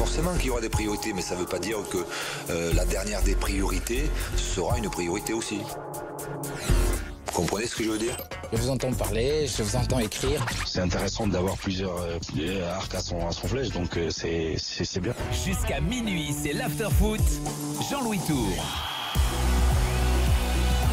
forcément qu'il y aura des priorités, mais ça ne veut pas dire que la dernière des priorités sera une priorité aussi. Vous comprenez ce que je veux dire? Je vous entends parler, je vous entends écrire. C'est intéressant d'avoir plusieurs arcs à son flèche, donc c'est bien. Jusqu'à minuit, c'est l'after-foot. Jean-Louis Tour.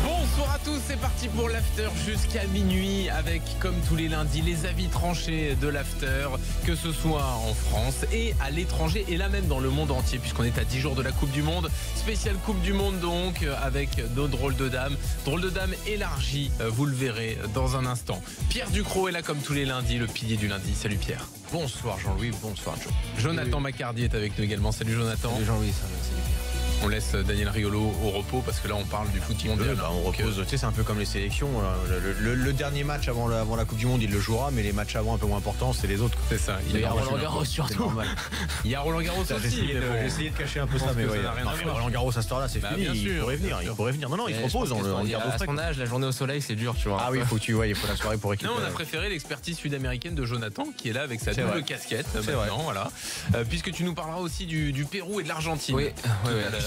Bonsoir à tous, c'est parti pour l'after jusqu'à minuit avec, comme tous les lundis, les avis tranchés de l'after, que ce soit en France et à l'étranger et là même dans le monde entier, puisqu'on est à 10 jours de la Coupe du Monde. Spéciale Coupe du Monde donc, avec nos drôles de dames. Drôles de dames élargies, vous le verrez dans un instant. Pierre Ducrot est là comme tous les lundis, le pilier du lundi. Salut Pierre. Bonsoir Jean-Louis, bonsoir Joe. Jonathan Macardy est avec nous également. Salut Jonathan. Salut Jean-Louis, salut Pierre. On laisse Daniel Riolo au repos parce que là on parle du foot mondial. On repose, tu sais, c'est un peu comme les sélections. Le dernier match avant la Coupe du Monde, il le jouera, mais les matchs avant un peu moins importants, c'est les autres. C'est ça. Il y a Roland Garros surtout. Il y a Roland Garros aussi. J'ai essayé de cacher un peu ça, mais Roland Garros à cette heure-là, c'est fini. Il pourrait venir. Non, il se repose. À son âge, la journée au soleil, c'est dur, tu vois. Ah oui, il faut la soirée pour récupérer. Non, on a préféré l'expertise sud-américaine de Jonathan qui est là avec sa double casquette. Maintenant, voilà. Puisque tu nous parleras aussi du Pérou et de l'Argentine. Oui.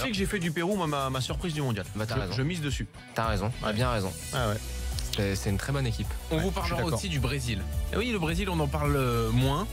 Tu sais que j'ai fait du Pérou, ma surprise du mondial. Bah, t'as raison. Je mise dessus. T'as raison, t'as bien raison. Ah ouais. C'est une très bonne équipe. On vous parlera aussi du Brésil. Et oui, le Brésil, on en parle moins,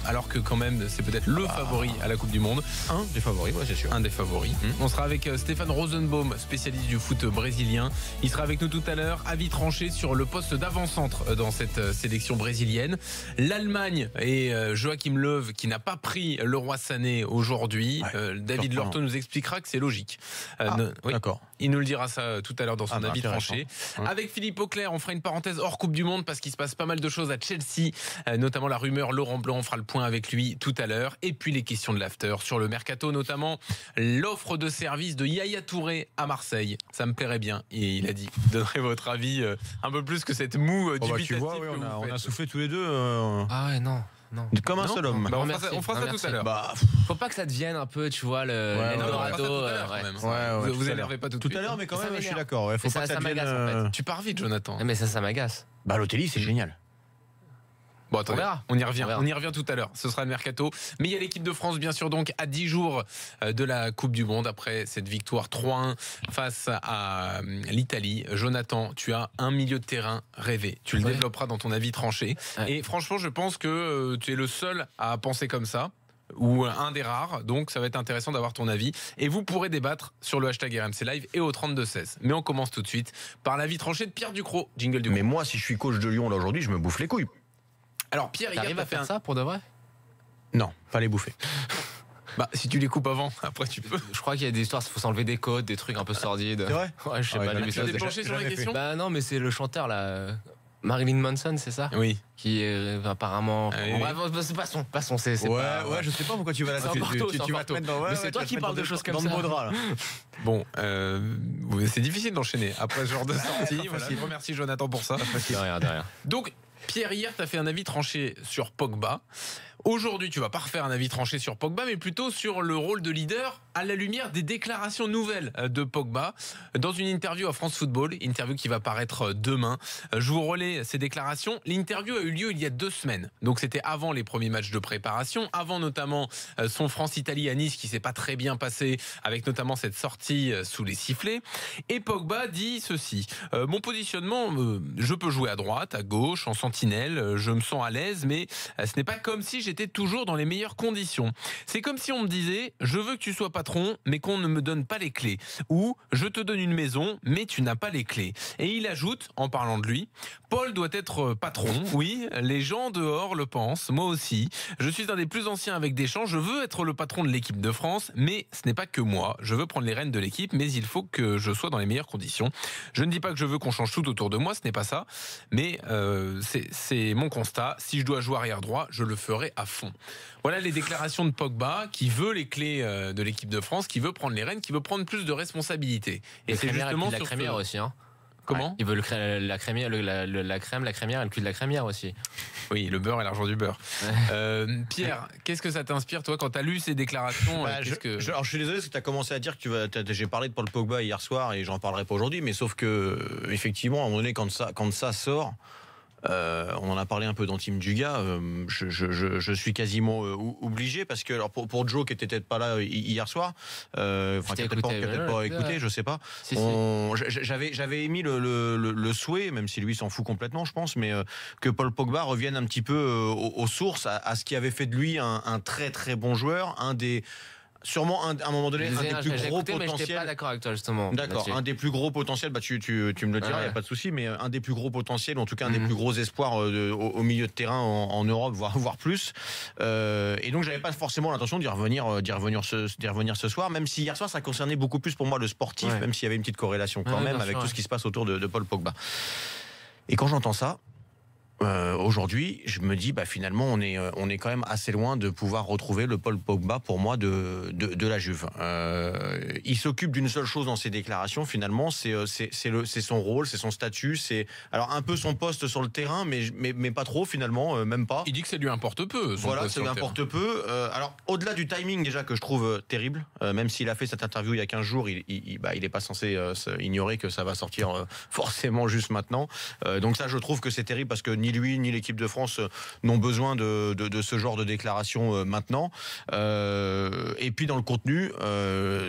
alors que quand même, c'est peut-être le favori à la Coupe du Monde. Un des favoris, ouais, c'est sûr. Un des favoris. On sera avec Stéphane Rosenbaum, spécialiste du foot brésilien. Il sera avec nous tout à l'heure. Avis tranché sur le poste d'avant-centre dans cette sélection brésilienne. L'Allemagne et Joachim Löw, qui n'a pas pris le roi Sané aujourd'hui. David Lorto nous expliquera que c'est logique. Oui. D'accord. Il nous le dira ça tout à l'heure dans son avis tranché. Avec Philippe Auclair, on fera une parenthèse hors Coupe du Monde parce qu'il se passe pas mal de choses à Chelsea, notamment la rumeur Laurent Blanc. On fera le point avec lui tout à l'heure. Et puis les questions de l'after sur le mercato, notamment l'offre de service de Yaya Touré à Marseille. Ça me plairait bien. Et il a dit, donnerez votre avis un peu plus que cette moue dubitative. Tu vois, on a soufflé tous les deux. Ah ouais, non. Comme un seul homme. On fera ça tout à l'heure. Faut pas que ça devienne un peu, tu vois, l'Eldorado. Vous énervez pas tout de suite. Tout à l'heure, mais quand même, je suis d'accord. Faut pas que ça m'agace devienne. en fait. Tu pars vite, Jonathan. Mais ça m'agace. Balotelli, c'est génial. Bon, attendez, On verra. on y revient tout à l'heure. Ce sera le mercato. Mais il y a l'équipe de France, bien sûr, donc à 10 jours de la Coupe du Monde après cette victoire 3-1 face à l'Italie. Jonathan, tu as un milieu de terrain rêvé. Tu le développeras dans ton avis tranché. Et franchement, je pense que tu es le seul à penser comme ça, ou un des rares, donc ça va être intéressant d'avoir ton avis et vous pourrez débattre sur le hashtag RMC Live et au 32-16. Mais on commence tout de suite par l'avis tranché de Pierre Ducrot. Jingle du Mais moi, si je suis coach de Lyon là aujourd'hui, je me bouffe les couilles. Alors Pierre, t'arrives à faire ça pour de vrai? Non, pas les bouffer. Si tu les coupes avant, après tu peux. Je crois qu'il y a des histoires, il faut s'enlever des codes, des trucs un peu sordides. C'est vrai? Ouais, je sais pas. Tu t'es penché sur la question? Bah non, mais c'est le chanteur là, Marilyn Manson, c'est ça? Oui. Qui est apparemment. Passons, c'est pas. Ouais, je sais pas pourquoi tu vas là. Tu vas te mettre dans. Mais c'est toi qui parles de choses comme ça. Dans le beau drap, là. Bon, c'est difficile d'enchaîner après ce genre de sortie. Voilà, je remercie Jonathan pour ça. De rien. Donc, Pierre, hier, tu as fait un avis tranché sur Pogba. Aujourd'hui, tu vas pas refaire un avis tranché sur Pogba, mais plutôt sur le rôle de leader à la lumière des déclarations nouvelles de Pogba dans une interview à France Football, interview qui va paraître demain. Je vous relais ces déclarations. L'interview a eu lieu il y a 2 semaines, donc c'était avant les premiers matchs de préparation, avant notamment son France-Italie à Nice qui s'est pas très bien passé, avec notamment cette sortie sous les sifflets. Et Pogba dit ceci: mon positionnement, je peux jouer à droite, à gauche, en sentinelle, je me sens à l'aise, mais ce n'est pas comme si j'étais toujours dans les meilleures conditions. C'est comme si on me disait: je veux que tu sois patron, mais qu'on ne me donne pas les clés. Ou je te donne une maison, mais tu n'as pas les clés. Et il ajoute, en parlant de lui: Paul doit être patron. Oui, les gens dehors le pensent, moi aussi. Je suis un des plus anciens avec Deschamps. Je veux être le patron de l'équipe de France, mais ce n'est pas que moi. Je veux prendre les rênes de l'équipe, mais il faut que je sois dans les meilleures conditions. Je ne dis pas que je veux qu'on change tout autour de moi, ce n'est pas ça. Mais c'est mon constat. Si je dois jouer arrière droit, je le ferai à fond. Voilà les déclarations de Pogba, qui veut les clés de l'équipe de France, qui veut prendre les rênes, qui veut prendre plus de responsabilités. Et c'est justement la crémière aussi, hein. Comment? Il veut la crémière, la crème, la crémière et le cul de la crémière aussi. Oui, le beurre et l'argent du beurre. Pierre, qu'est-ce que ça t'inspire, toi, quand tu as lu ces déclarations? Alors, je suis désolé parce que tu as commencé à dire que j'ai parlé de Paul Pogba hier soir et j'en parlerai pas aujourd'hui, mais sauf que, effectivement, à un moment donné, quand ça sort, On en a parlé un peu dans Team Duga. Je suis quasiment obligé parce que alors pour Joe qui était peut-être pas là hier soir, qui n'a peut-être pas écouté, je sais pas. J'avais émis le souhait, même si lui s'en fout complètement, je pense, mais que Paul Pogba revienne un petit peu aux sources, à ce qui avait fait de lui un très très bon joueur, sûrement à un moment donné un des plus gros potentiels. Mais j'étais pas d'accord avec toi justement. D'accord, un des plus gros potentiels. Tu me le diras, il y a pas de souci, mais un des plus gros potentiels, en tout cas un des plus gros espoirs au milieu de terrain en Europe, voire plus. Et donc j'avais pas forcément l'intention d'y revenir ce soir, même si hier soir ça concernait beaucoup plus pour moi le sportif, même s'il y avait une petite corrélation quand même avec tout ce qui se passe autour de Paul Pogba. Et quand j'entends ça. Aujourd'hui, je me dis finalement on est quand même assez loin de pouvoir retrouver le Paul Pogba pour moi de la Juve. Il s'occupe d'une seule chose dans ses déclarations finalement, c'est son rôle, c'est son statut, c'est alors un peu son poste sur le terrain, mais pas trop finalement, même pas. Il dit que ça lui importe peu. Voilà, ça lui importe peu. Alors au-delà du timing déjà que je trouve terrible, même s'il a fait cette interview il y a 15 jours, il est pas censé ignorer que ça va sortir forcément juste maintenant. Donc ça, je trouve que c'est terrible parce que ni lui ni l'équipe de France n'ont besoin de ce genre de déclaration maintenant. Et puis dans le contenu,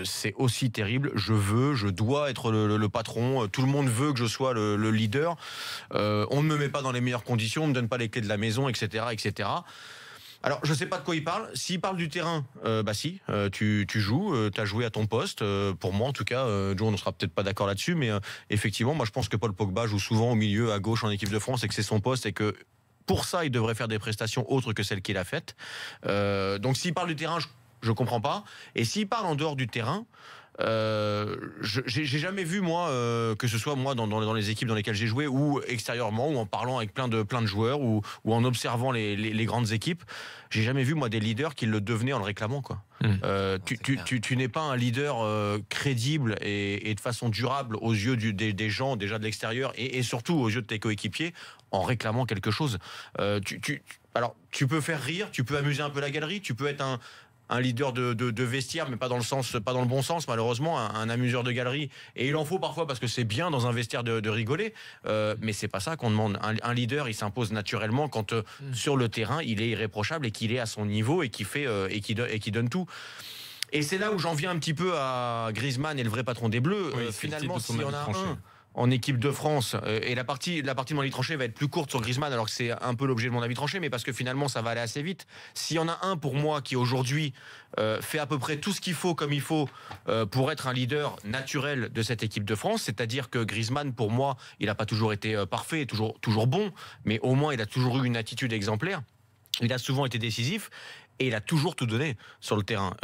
c'est aussi terrible. Je dois être le patron. Tout le monde veut que je sois le leader. On ne me met pas dans les meilleures conditions, on ne me donne pas les clés de la maison, etc., etc. Alors, je sais pas de quoi il parle. S'il parle du terrain, si, tu joues, tu as joué à ton poste. Pour moi, en tout cas, Joe, on ne sera peut-être pas d'accord là-dessus, mais effectivement, moi, je pense que Paul Pogba joue souvent au milieu, à gauche en équipe de France, et que c'est son poste, et que pour ça, il devrait faire des prestations autres que celles qu'il a faites. Donc, s'il parle du terrain, je comprends pas. Et s'il parle en dehors du terrain, j'ai jamais vu moi que ce soit moi dans les équipes dans lesquelles j'ai joué ou extérieurement ou en parlant avec plein de joueurs ou en observant les grandes équipes, j'ai jamais vu moi des leaders qui le devenaient en le réclamant quoi. Tu n'es pas un leader crédible et de façon durable aux yeux des gens déjà de l'extérieur et surtout aux yeux de tes coéquipiers en réclamant quelque chose. Alors tu peux faire rire, tu peux amuser un peu la galerie, tu peux être un leader de vestiaire, mais pas dans le bon sens, malheureusement, un amuseur de galerie. Et il en faut parfois parce que c'est bien dans un vestiaire de rigoler, mais c'est pas ça qu'on demande. Un leader, il s'impose naturellement quand sur le terrain, il est irréprochable et qu'il est à son niveau et qu'il fait et qu'il donne tout. Et c'est là où j'en viens un petit peu à Griezmann et le vrai patron des Bleus. Finalement, s'il y en a un en équipe de France, et la partie de mon avis tranché va être plus courte sur Griezmann, alors que c'est un peu l'objet de mon avis tranché, mais parce que finalement ça va aller assez vite. S'il y en a un pour moi qui aujourd'hui fait à peu près tout ce qu'il faut comme il faut pour être un leader naturel de cette équipe de France, c'est-à-dire que Griezmann, pour moi, il n'a pas toujours été parfait, toujours bon, mais au moins il a toujours eu une attitude exemplaire. Il a souvent été décisif. Et il a toujours tout donné sur le terrain.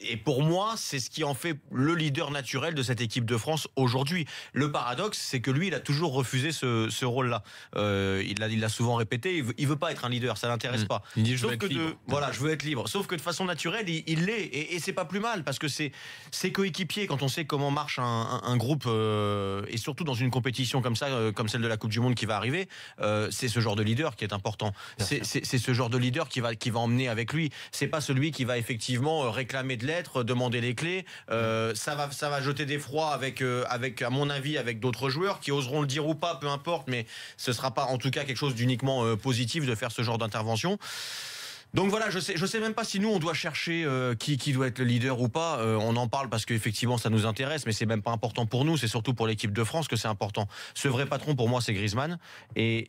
Et pour moi, c'est ce qui en fait le leader naturel de cette équipe de France aujourd'hui. Le paradoxe, c'est que lui, il a toujours refusé ce rôle-là. Il l'a souvent répété. Il veut pas être un leader, ça l'intéresse pas. Il dit je veux être libre. Voilà, je veux être libre. Sauf que de façon naturelle, il l'est. Et c'est pas plus mal parce que ses coéquipiers, quand on sait comment marche un groupe et surtout dans une compétition comme ça, comme celle de la Coupe du Monde qui va arriver, c'est ce genre de leader qui est important. C'est ce genre de leader qui va emmener avec lui. C'est pas celui qui va effectivement réclamer de l'être, demander les clés. Ça va jeter des froids avec à mon avis avec d'autres joueurs qui oseront le dire ou pas, peu importe, mais ce sera pas en tout cas quelque chose d'uniquement positif de faire ce genre d'intervention. Donc voilà, je sais même pas si nous on doit chercher qui doit être le leader ou pas. On en parle parce qu'effectivement ça nous intéresse, mais c'est même pas important pour nous. C'est surtout pour l'équipe de France que c'est important. Ce vrai patron pour moi c'est Griezmann et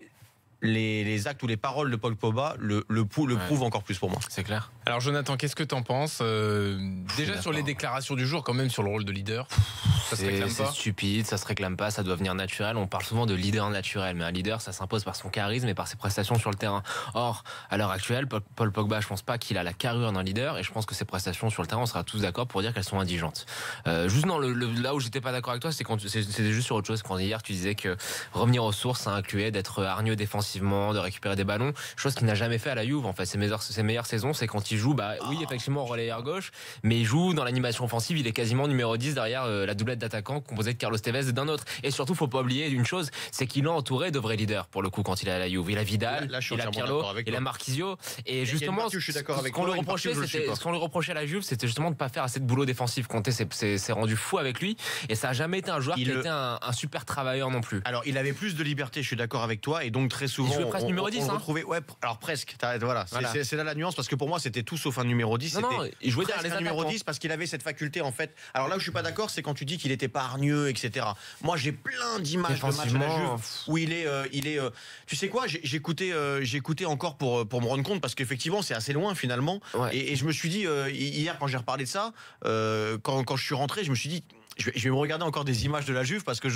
les actes ou les paroles de Paul Pogba le prouvent encore plus pour moi. C'est clair. Alors Jonathan, qu'est-ce que t'en penses déjà sur les déclarations du jour, quand même sur le rôle de leader? Ça se réclame pas. C'est stupide, ça se réclame pas, ça doit venir naturel. On parle souvent de leader naturel, mais un leader, ça s'impose par son charisme et par ses prestations sur le terrain. Or, à l'heure actuelle, Paul Pogba, je pense pas qu'il a la carrure d'un leader, et je pense que ses prestations sur le terrain, on sera tous d'accord pour dire qu'elles sont indigentes. Juste dans là où j'étais pas d'accord avec toi, c'était juste sur autre chose. Quand hier tu disais que revenir aux sources, ça incluait d'être hargneux défensivement, de récupérer des ballons, chose qu'il n'a jamais fait à la Juve. En fait, ses meilleures saisons, c'est quand il joue, oui, effectivement, relayeur gauche, mais il joue dans l'animation offensive, il est quasiment numéro 10 derrière la doublette d'attaquants composée de Carlos Tevez et d'un autre. Et surtout, faut pas oublier une chose, c'est qu'il a entouré de vrais leaders pour le coup quand il est à la Juve. Il a Vidal, il a Pirlo, il a Marquisio, et justement, ce qu'on lui reprochait à la Juve, c'était justement de pas faire assez de boulot défensif. Conte s'est rendu fou avec lui, et ça a jamais été un joueur qui a été un super travailleur non plus. Alors, il avait plus de liberté, je suis d'accord avec toi, et donc très souvent. Il jouait presque numéro 10, on le hein. retrouvait, ouais, alors presque. Voilà. Voilà. C'est là la nuance, parce que pour moi, c'était tout sauf un numéro 10. Non, il jouait derrière presque les un numéro attaquants. 10 parce qu'il avait cette faculté, en fait. Alors là où je suis pas d'accord, c'est quand tu dis qu'il était pas hargneux, etc. Moi, j'ai plein d'images de matchs à la Défensivement, Juve où il est. Tu sais quoi, j'écoutais encore pour me rendre compte, parce qu'effectivement, c'est assez loin finalement. Ouais. Et je me suis dit, hier, quand j'ai reparlé de ça, quand je suis rentré, je me suis dit, je vais me regarder encore des images de la Juve, parce que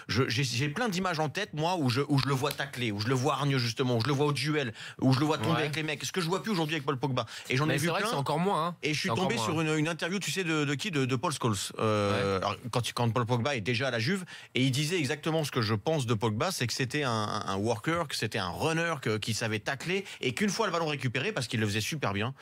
j'ai plein d'images en tête, moi, où je le vois tacler, où je le vois hargneux justement, où je le vois au duel, où je le vois tomber Ouais. avec les mecs. Ce que je vois plus aujourd'hui avec Paul Pogba. Et j'en ai Mais vu c'est vrai que plein. c'est encore moins. Hein. Et je suis C'est encore tombé moins. sur une interview, tu sais, de Paul Scholes. Alors, quand Paul Pogba est déjà à la Juve, et il disait exactement ce que je pense de Pogba, c'est que c'était un worker, que c'était un runner, qui savait tacler, et qu'une fois le ballon récupéré, parce qu'il le faisait super bien,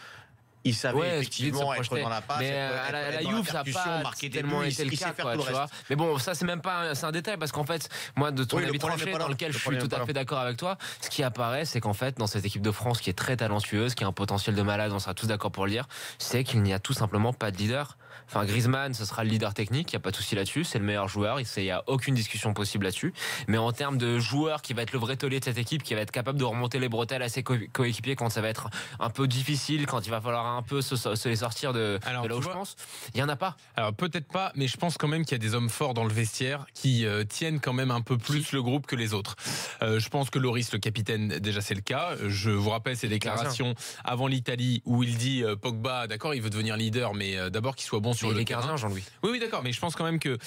il savait Ouais, effectivement se être projeter. dans la passe, mais être à la dans Juve, ça n'a percussion, pas marquer des tellement buts, été le il sait cas, faire quoi, tout le tu vois. reste. Mais bon, ça c'est même pas, c'est un détail, parce qu'en fait, moi, de ton Oui, le avis problème tranché, n'est pas là. dans lequel Le je suis problème tout n'est pas à là. fait d'accord avec toi, ce qui apparaît, c'est qu'en fait, dans cette équipe de France qui est très talentueuse, qui a un potentiel de malade, on sera tous d'accord pour le dire, c'est qu'il n'y a tout simplement pas de leader. Enfin, Griezmann, ce sera le leader technique, il n'y a pas de souci là-dessus, c'est le meilleur joueur, il n'y a aucune discussion possible là-dessus. Mais en termes de joueur qui va être le vrai taulier de cette équipe, qui va être capable de remonter les bretelles à ses coéquipiers quand ça va être un peu difficile, quand il va falloir un peu se les sortir de Alors, là tu où je vois, pense, il n'y en a pas. Alors peut-être pas, mais je pense quand même qu'il y a des hommes forts dans le vestiaire qui tiennent quand même un peu plus le groupe que les autres. Je pense que Loris, le capitaine, déjà c'est le cas. Je vous rappelle ses déclarations avant l'Italie où il dit Pogba, d'accord, il veut devenir leader, mais d'abord qu'il soit bon sur Mais le il est terrain. gardien, Jean-Louis. Oui, d'accord, mais je pense quand même que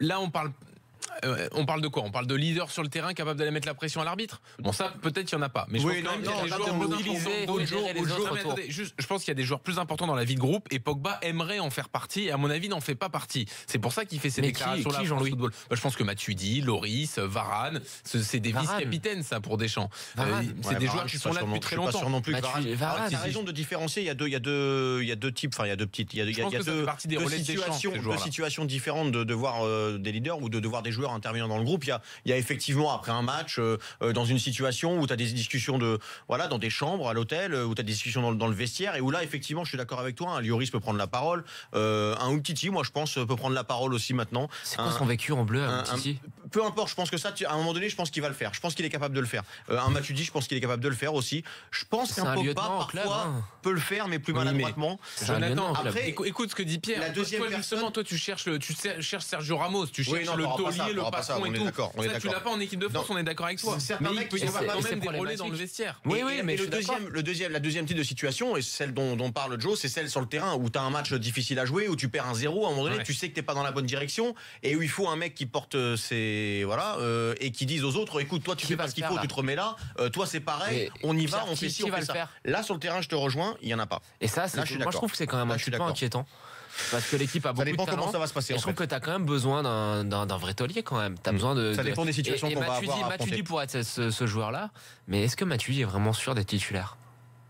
là on parle de quoi? On parle de leader sur le terrain capable d'aller mettre la pression à l'arbitre. Bon, ça peut-être il y en a pas, mais je Oui, pense quand même non, qu'il y a des non, joueurs non, plus mobiliser, importants d'autres fédérer les autres autres Non, mais autour. attendez, juste, je pense qu'il y a des joueurs plus importants dans la vie de groupe et Pogba aimerait en faire partie et à mon avis n'en fait pas partie. C'est pour ça qu'il fait ces Mais déclarations là. qui, Jean-Louis? Je pense que Matuidi, Loris, Varane, c'est des Varane. vice-capitaines ça pour Deschamps. Varane. C'est des joueurs qui sont là depuis très longtemps. Je suis pas sûr non plus que Matuidi, Varane. Varane, Tu as si, raison si. de différencier. Il y a deux types. Enfin, il y a deux petites. Il y pense a que ça fait partie des relais de Deschamps, ces deux joueurs-là. situations différentes de voir des leaders ou de voir des joueurs intervenir dans le groupe. Il y a effectivement après un match, dans une situation où tu as des discussions dans des chambres à l'hôtel, où tu as des discussions dans le vestiaire, et où là effectivement je suis d'accord avec toi, un Lloris peut prendre la parole, un Umtiti, moi je pense, peut prendre la parole aussi maintenant. C'est quoi son vécu en bleu, Titi? Peu importe, je pense que ça, à un moment donné, je pense qu'il va le faire. Je pense qu'il est capable de le faire. Un Matuidi, je pense qu'il est capable de le faire aussi. Je pense C'est qu'un un Pogba, lieutenant au club, parfois, hein. peut le faire, mais plus Oui, mais- maladroitement. C'est un lieutenant au club. Après, Écoute ce que dit Pierre. la deuxième toi, personne- justement, toi tu cherches Sergio Ramos, tu cherches non, le t'auras pas ça, taulier, le t'auras pas ça, patron on et est tout. d'accord, on est Ça tu d'accord. l'as pas en équipe de France, Non. on est d'accord avec toi. Certains Mais mecs il peut y qui sont avoir pas quand mal, même c'est des relais dans le vestiaire. Oui, Et- oui, et mais je le suis d'accord. la deuxième type de situation, et celle dont parle Joe, c'est celle sur le terrain où tu as un match difficile à jouer, où tu perds un 0, à un moment donné, Ouais. tu sais que t'es pas dans la bonne direction, et où il faut un mec qui porte et qui dise aux autres, écoute, toi tu Qui fais va pas le ce qu'il faire, faut, là tu te remets là, toi c'est pareil, Mais on y va, Pierre, on fait qui ci, on va fait le ça. faire Là sur le terrain, je te rejoins, il y en a pas. Et ça, Là, je suis moi je d'accord. trouve que c'est quand même Là, un je suis petit peu d'accord. inquiétant. Parce que l'équipe a Ça beaucoup dépend de talent. comment ça va se passer Et en je trouve fait. que tu as quand même besoin d'un vrai taulier quand même. Tu as besoin de. Ça dépend des situations et qu'on va Matuidi, avoir à Matuidi affronter. pourrait être ce joueur-là. Mais est-ce que Matuidi est vraiment sûr d'être titulaire?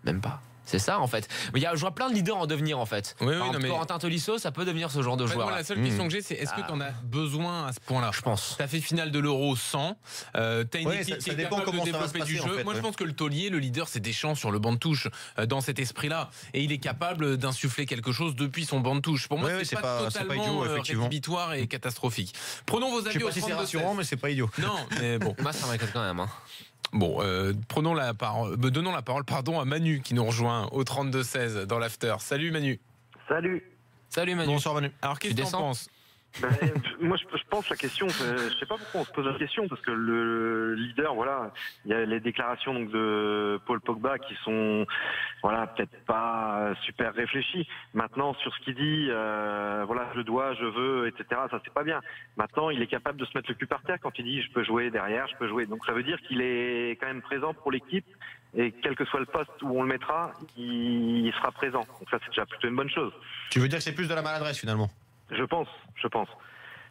Même pas. C'est ça en fait. Je vois plein de leaders en devenir en fait. Oui, oui, Par non, exemple, mais- Corentin Tolisso, ça peut devenir ce genre de En fait, joueur. moi, la seule question que j'ai, c'est est-ce que tu en as besoin à ce point-là? Je pense. T'as fait finale de l'Euro sans. T'as une Ouais, équipe ça qui est dépend capable de comment ça va se développer du passer, en jeu. fait, Moi, je ouais. pense que le taulier, le leader, c'est Deschamps sur le banc de touche, dans cet esprit-là. Et il est capable d'insuffler quelque chose depuis son banc de touche. Pour moi, Ouais, c'est c'est pas pas- c'est pas totalement idiot, effectivement. rédhibitoire et catastrophique. Prenons vos Je avis sais au pas si c'est 32-16. rassurant, mais c'est pas idiot. Non, mais bon. Moi, ça m'inquiète quand même. Hein. Bon, donnons la parole, à Manu qui nous rejoint au 32-16 dans l'after. Salut Manu. Salut. Salut Manu. Bonsoir Manu. Alors qu'est-ce que tu en descends penses? Ben, moi, je pense la question, je sais pas pourquoi on se pose la question, parce que le leader, voilà, il y a les déclarations donc de Paul Pogba qui sont, voilà, peut-être pas super réfléchies. Maintenant, sur ce qu'il dit, voilà, je dois, je veux, etc. Ça c'est pas bien. Maintenant, il est capable de se mettre le cul par terre quand il dit je peux jouer derrière, je peux jouer. Donc ça veut dire qu'il est quand même présent pour l'équipe. Et quel que soit le poste où on le mettra, il sera présent. Donc ça, c'est déjà plutôt une bonne chose. Tu veux dire que c'est plus de la maladresse finalement? Je pense.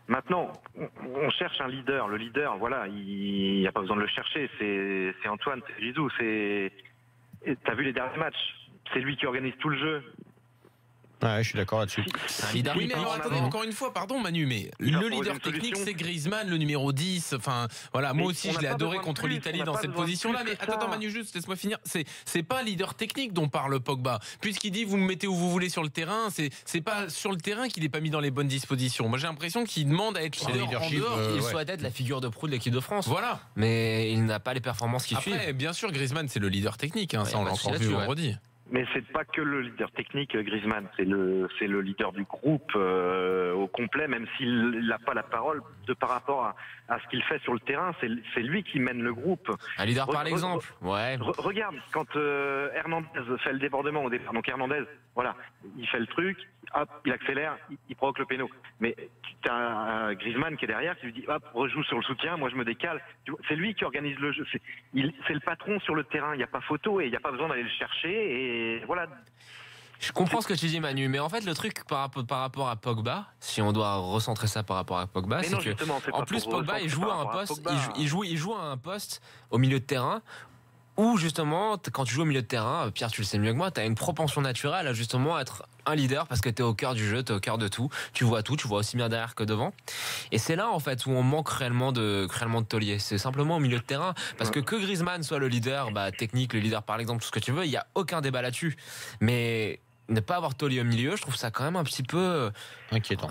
Maintenant, on cherche un leader. Le leader, voilà, il n'y a pas besoin de le chercher. C'est Antoine, c'est Zizou. T'as vu les derniers matchs? C'est lui qui organise tout le jeu. Ouais, je suis d'accord là-dessus. C'est un leader. Oui, mais alors attendez, encore une fois, pardon Manu, mais Il va le proposer leader une technique, solution. c'est Griezmann, le numéro 10. Enfin, voilà, moi Mais aussi, on je n'a l'ai pas adoré besoin de contre plus, l'Italie on n'a dans pas cette besoin de position-là. plus Mais que ça. attends, Manu, juste, laisse-moi finir. C'est pas un leader technique dont parle Pogba. Puisqu'il dit, vous me mettez où vous voulez sur le terrain, c'est pas sur le terrain qu'il est pas mis dans les bonnes dispositions. Moi, j'ai l'impression qu'il demande à être C'est leader en leadership, dehors. Il souhaite être la figure de proue de l'équipe de France. Voilà. Mais il n'a pas les performances qui suivent. Après, bien sûr, Griezmann, c'est le leader technique. Hein, Ouais, ça, on pas l'a de encore souci vu là-dessus, vendredi. Mais c'est pas que le leader technique, Griezmann. C'est le leader du groupe au complet, même s'il n'a pas la parole par rapport à ce qu'il fait sur le terrain. C'est lui qui mène le groupe. Un leader par l'exemple. Ouais. Regarde, quand Hernandez fait le débordement au départ, donc Hernandez, voilà, il fait le truc, hop, il accélère, il provoque le péno. Mais tu as Griezmann qui est derrière, qui lui dit, hop, rejoue sur le soutien, moi je me décale. C'est lui qui organise le jeu. C'est le patron sur le terrain. Il n'y a pas photo et il n'y a pas besoin d'aller le chercher. Et voilà. Je comprends ce que tu dis, Manu, mais en fait, le truc par rapport à Pogba, si on doit recentrer ça par rapport à Pogba, Mais c'est non, que justement, c'est en pas plus pour Pogba, il recentrer joue à par un rapport à poste, Pogba. il joue à un poste au milieu de terrain. Où justement, quand tu joues au milieu de terrain, Pierre, tu le sais mieux que moi, tu as une propension naturelle à justement être un leader parce que tu es au cœur du jeu, tu es au cœur de tout, tu vois aussi bien derrière que devant. Et c'est là en fait où on manque réellement de taulier. C'est simplement au milieu de terrain parce que Griezmann soit le leader technique, le leader par exemple, tout ce que tu veux, il n'y a aucun débat là-dessus. Mais ne pas avoir taulier au milieu, je trouve ça quand même un petit peu inquiétant.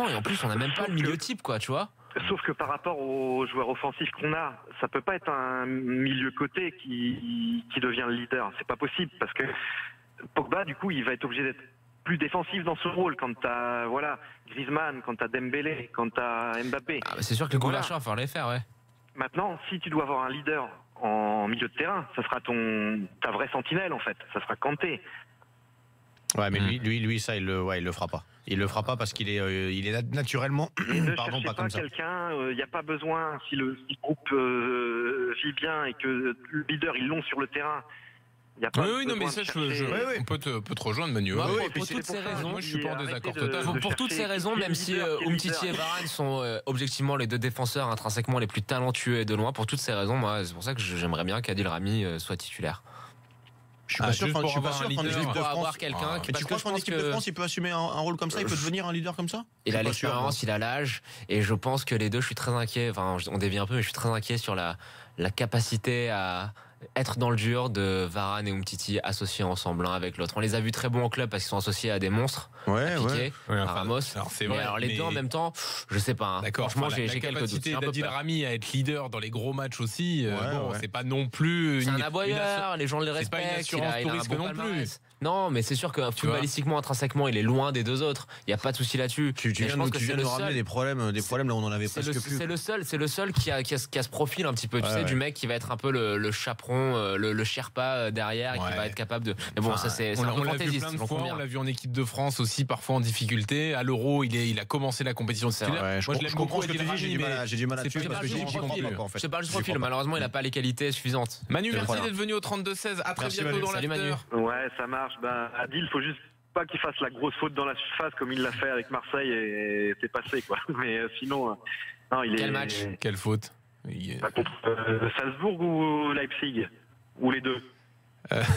Et en plus, on n'a même pas le milieu type, quoi, tu vois. Sauf que par rapport aux joueurs offensifs qu'on a, ça peut pas être un milieu côté qui devient le leader. C'est pas possible parce que Pogba, du coup, il va être obligé d'être plus défensif dans ce rôle. Quand t'as Griezmann, quand t'as Dembélé, quand t'as Mbappé. C'est sûr que le couverture va falloir les faire, ouais. Maintenant, si tu dois avoir un leader en milieu de terrain, ça sera ta vraie sentinelle en fait. Ça sera Kanté. Ouais, mais lui, ça, il le fera pas. Il le fera pas parce qu'il est naturellement, Ne pas comme ça. quelqu'un, il n'y a pas besoin, si le groupe vit bien et que le leader, ils l'ont sur le terrain, il n'y a pas Oui, non, mais ça, on peut te rejoindre, Manu. Pour toutes ces raisons, moi, je suis pas en désaccord de- total. de Pour toutes ces chercher raisons, qui est même si leader, qui est Umtiti et leader. Varane sont objectivement les deux défenseurs intrinsèquement les plus talentueux et de loin, pour toutes ces raisons, moi, c'est pour ça que j'aimerais bien qu'Adil Rami soit titulaire. Je suis pas sûr juste qu'en pour équipe avoir un de leader. France, Pour avoir quelqu'un mais tu crois qu'en équipe de France, il peut assumer un rôle comme ça, il peut devenir un leader comme ça? Il a l'expérience, il a l'âge, et je pense que les deux, je suis très inquiet. Enfin, on dévie un peu, mais je suis très inquiet sur la capacité à être dans le dur de Varane et Umtiti associés ensemble l'un avec l'autre. On les a vus très bons en club parce qu'ils sont associés à des monstres, à Piqué, à Ramos. Alors, c'est Mais vrai, alors les deux en même temps, je sais pas. D'accord. Franchement, Enfin, j'ai la quelques doutes. capacité J'ai un peu d'Adil peur. Rami à être leader dans les gros matchs aussi. C'est pas non plus. C'est un aboyeur, les gens le c'est pas une respectent. assurance il a tout un risque bon non plus. palmarès. Non, mais c'est sûr que footballistiquement, intrinsèquement, il est loin des deux autres. Il n'y a pas de souci là-dessus. Tu viens de nous ramener des problèmes là où on en avait presque plus. C'est le seul qui a ce profil un petit peu, tu sais, du mec qui va être un peu le chaperon, le Sherpa derrière, et qui va être capable de. Mais bon, ça c'est un on peu l'a vu fantaisiste. plein de fois, on l'a vu en équipe de France aussi, parfois en difficulté. À l'Euro, il a commencé la compétition titulaire. Ouais, Moi, je l'aime beaucoup. ce que tu dis, j'ai du mal à c'est tuer pas parce que juste j'y comprends pas en fait. Je parle du profil. Malheureusement, il n'a pas les qualités suffisantes. Manu, merci d'être venu au 32-16. À très Merci, bientôt Manu. dans Salut, l'after. Manu. Ouais, ça marche. Adil, faut juste pas qu'il fasse la grosse faute dans la surface comme il l'a fait avec Marseille et c'est passé quoi. Mais sinon, non, il est. Quel match? Quelle faute? Contre Salzbourg ou Leipzig ou les deux.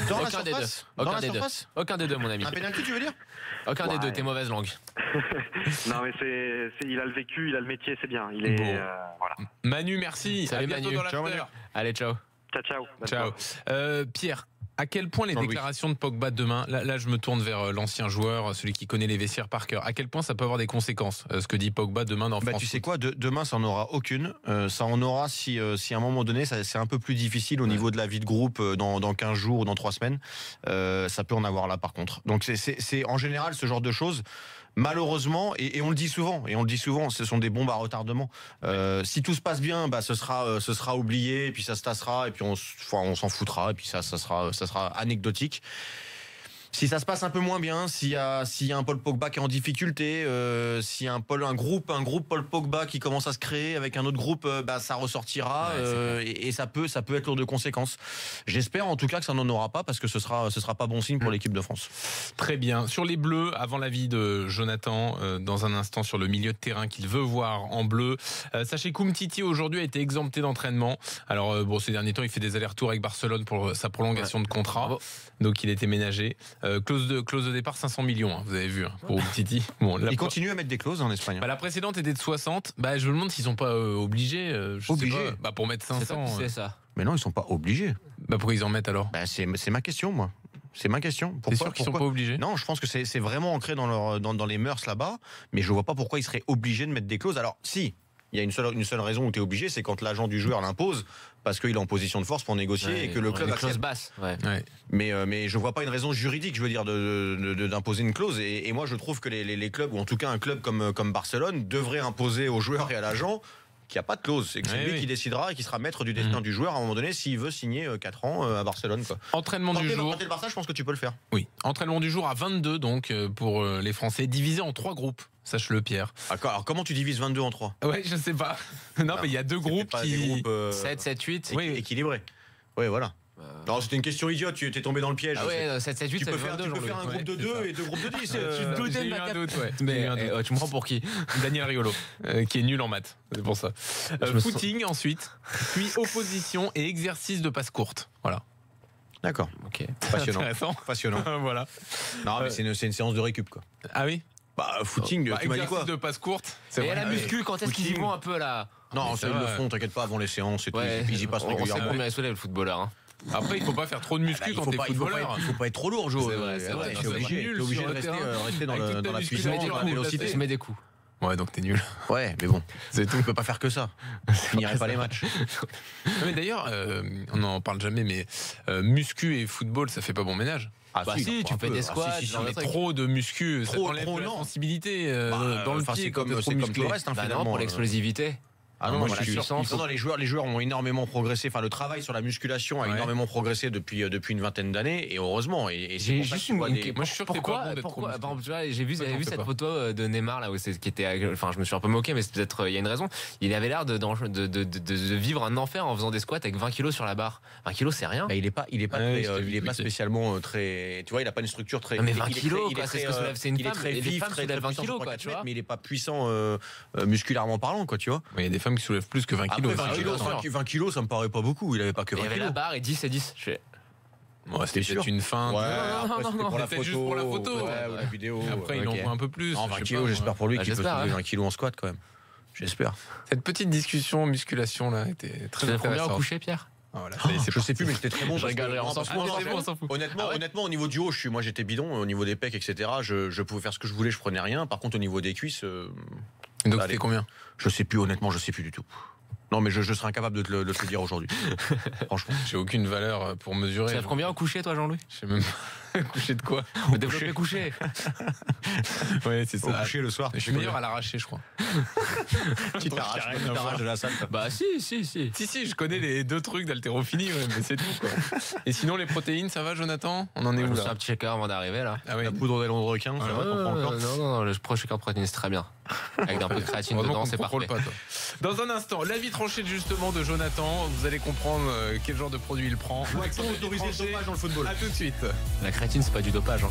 Dans la Aucun des deux. surface? Dans la surface? Aucun des deux, mon ami. Un pénalty, tu veux dire? Aucun des deux. T'es mauvaise langue. Non mais il a le vécu, il a le métier, c'est bien. Il est Bon. voilà. Manu, merci. Salut, à bientôt Manu. dans Ciao, l'after. Manu. Allez, ciao. Ciao. Bonne Ciao. soirée. Pierre, à quel point les Jean-Louis. déclarations de Pogba demain, là je me tourne vers l'ancien joueur, celui qui connaît les vestiaires par cœur, à quel point ça peut avoir des conséquences, ce que dit Pogba demain dans France Tu sais Foot. quoi, demain ça en aura aucune. Ça en aura si à un moment donné c'est un peu plus difficile au niveau de la vie de groupe dans 15 jours ou dans 3 semaines. Ça peut en avoir là par contre. Donc c'est en général ce genre de choses. Malheureusement, et on le dit souvent, ce sont des bombes à retardement. Si tout se passe bien, ce sera oublié, et puis ça se tassera, et puis on s'en foutra, et puis ça sera anecdotique. Si ça se passe un peu moins bien, s'il y a un Paul Pogba qui est en difficulté, s'il y a un groupe Paul Pogba qui commence à se créer avec un autre groupe, ça ressortira et ça peut être lourd de conséquences. J'espère en tout cas que ça n'en aura pas parce que ce sera pas bon signe pour l'équipe de France. Très bien. Sur les Bleus, avant l'avis de Jonathan, dans un instant sur le milieu de terrain qu'il veut voir en bleu. Sachez qu'Umtiti aujourd'hui a été exempté d'entraînement. Alors ces derniers temps, il fait des allers-retours avec Barcelone pour sa prolongation de contrat. Donc il était ménagé. Clause de départ 500 millions, hein, vous avez vu, hein, pour Titi. Bon, Ils continuent à mettre des clauses en Espagne. Bah, la précédente était de 60. Bah, je me demande s'ils sont pas obligés. Obligés. Sais pas, bah, pour mettre 500. C'est ça. Mais non, ils sont pas obligés. Bah, pourquoi ils en mettent alors? Bah, c'est ma question, moi. C'est ma question. T'es sûr qu'ils sont pas obligés? Non, je pense que c'est vraiment ancré dans les mœurs là-bas, mais je vois pas pourquoi ils seraient obligés de mettre des clauses. Alors, si, il y a une seule raison où tu es obligé, c'est quand l'agent du joueur l'impose, parce qu'il est en position de force pour négocier et que le club une clause accepte. basse. Ouais. Ouais. Mais je vois pas une raison juridique, je veux dire, d'imposer une clause. Et moi, je trouve que les clubs, ou en tout cas un club comme Barcelone, devrait imposer aux joueurs et à l'agent qu'il n'y a pas de clause. C'est que c'est lui qui décidera et qui sera maître du destin du joueur à un moment donné s'il veut signer 4 ans à Barcelone. Quoi. Entraînement du jour. Quand t'es le Barça, je pense que tu peux le faire. Oui. Entraînement du jour à 22 donc pour les Français, divisé en 3 groupes. Sache-le, Pierre. Alors comment tu divises 22 en 3? Ouais, je sais pas. Non, mais il y a 2 groupes qui. 7, 7, 8. Oui, équilibrés. Oui, voilà. Non, c'était une question idiote, tu étais tombé dans le piège. Ah ouais, 7, 7, 8, tu ça peux fait faire, 22, tu peux faire un groupe de 2 et 2 groupes de 10. Tu te doutais J'ai de eu ma un cap- doute, ouais. Mais J'ai eu un doute. tu me prends pour qui? Daniel Riolo, qui est nul en maths. C'est pour ça. Footing ensuite, puis opposition et exercice de passe courte. Voilà. D'accord. Ok. Passionnant. Intéressant. Passionnant. Voilà. Non, mais c'est une séance de récup, quoi. Ah oui. Bah, footing, tu m'as dit exercice quoi? de passe courte. Et vrai. la muscu, quand est-ce qu'ils y vont un peu là? Non, ça, ils le font, t'inquiète pas, avant les séances et tout. Ils y passent On sait régulièrement. combien il soulève le footballeur. Hein. Après, il faut pas faire trop de muscu quand t'es footballeur. Il faut pas être trop lourd, Jo. C'est vrai, T'es obligé nul de sur le rester terrain. dans Avec toute ta la musculation, puissance, dans la tu vélocité. Tu mets des coups. Ouais, donc t'es nul. Ouais, mais bon, c'est tout. On peut pas faire que ça. Je finirai pas les matchs. Mais d'ailleurs, on n'en parle jamais, mais muscu et football, ça fait pas bon ménage. Ah, Bah si, tu fais des squats. Mais trop de muscu, ça Trop, enlève trop, la non. sensibilité dans le pied c'est quand comme t'es trop tout musclé. le reste, hein, Bah non, finalement. pour l'explosivité. Ah non, Voilà, je suis puissance. sûr. Non, les joueurs ont énormément progressé. Enfin, le travail sur la musculation a énormément progressé depuis une vingtaine d'années, et heureusement. Et c'est J'ai pour ça juste que tu vois une des- Moi, je suis sûr que t'es pas bon d'être trop pourquoi musclé. par exemple, tu vois, j'ai vu Toi, t'en fais cette pas. photo de Neymar là où qui était, enfin je me suis un peu moqué, mais c'est peut-être il y a une raison. Il avait l'air de vivre un enfer en faisant des squats avec 20 kilos sur la barre. 20 kilos, c'est rien. Bah, il est pas Ouais, très, je t'ai vu il est pas tweeter. spécialement très. Tu vois, il a pas une structure très. Non, mais il est 20 très- kilos, il est quoi, très, c'est ce que soulève, c'est une il est femme, très et les vif, femmes très soulèvent 20 puissant kilos, sur quoi, 4 tu vois. mètres, mais il est pas puissant musculairement parlant, quoi, tu vois. Il y a des femmes qui soulèvent plus que 20 kilos. Après, 20 aussi. kilos, 20 kilos, ça me paraît pas beaucoup. Il avait pas que Il y 20 avait la kilos. barre et 10 et 10. Je fais, Ouais, c'était sûr peut-être une feinte. Ouais, non, après, non, c'était non, pour la c'était photo. juste pour la photo. Ouais, ou la vidéo. Après, il en ok. voit un peu plus. Non, je 20 sais kilos, pas, j'espère pour lui Bah, qu'il peut j'espère, soulever hein. 20 kilos en squat quand même. J'espère. Cette petite discussion musculation là était tu très fais combien au intéressante. coucher, Pierre? Ah, voilà, Je sais plus, mais c'était très bon. Je parce que- rigole, on non, s'en parce fout, que on moi, s'en fout, on s'en fout. Honnêtement, au niveau du haut, moi j'étais bidon. Au niveau des pecs, etc., je pouvais faire ce que je voulais, je prenais rien. Par contre, au niveau des cuisses, Donc Allez. c'était combien? je sais plus, honnêtement, je sais plus du tout. Non, mais je serais incapable de te le dire aujourd'hui. Franchement. J'ai aucune valeur pour mesurer. Tu lèves combien au coucher, toi, Jean-Louis? Je sais même pas. Coucher de quoi? Le développé couché. Ouais, c'est Au ça. coucher le soir. Je suis meilleur à l'arracher, je crois. Tu t'arraches de la salle. Bah si. Si, je connais les 2 trucs d'haltérophilie, ouais, mais c'est tout, quoi. Et sinon, les protéines, ça va, Jonathan? On en est Je où me suis là? un petit shaker avant d'arriver là. Ah ouais. La poudre d'aileron de requin, ça va, t'en prends encore. Non, le pro shaker de protéines c'est très bien. Avec un peu de créatine Heureusement dedans, qu'on c'est ne contrôle parfait. pas, toi. Dans un instant, l'avis tranché justement de Jonathan. Vous allez comprendre quel genre de produit il prend. Doit-on autoriser le dopage dans le football? À tout de suite. La créatine c'est pas du dopage. Hein.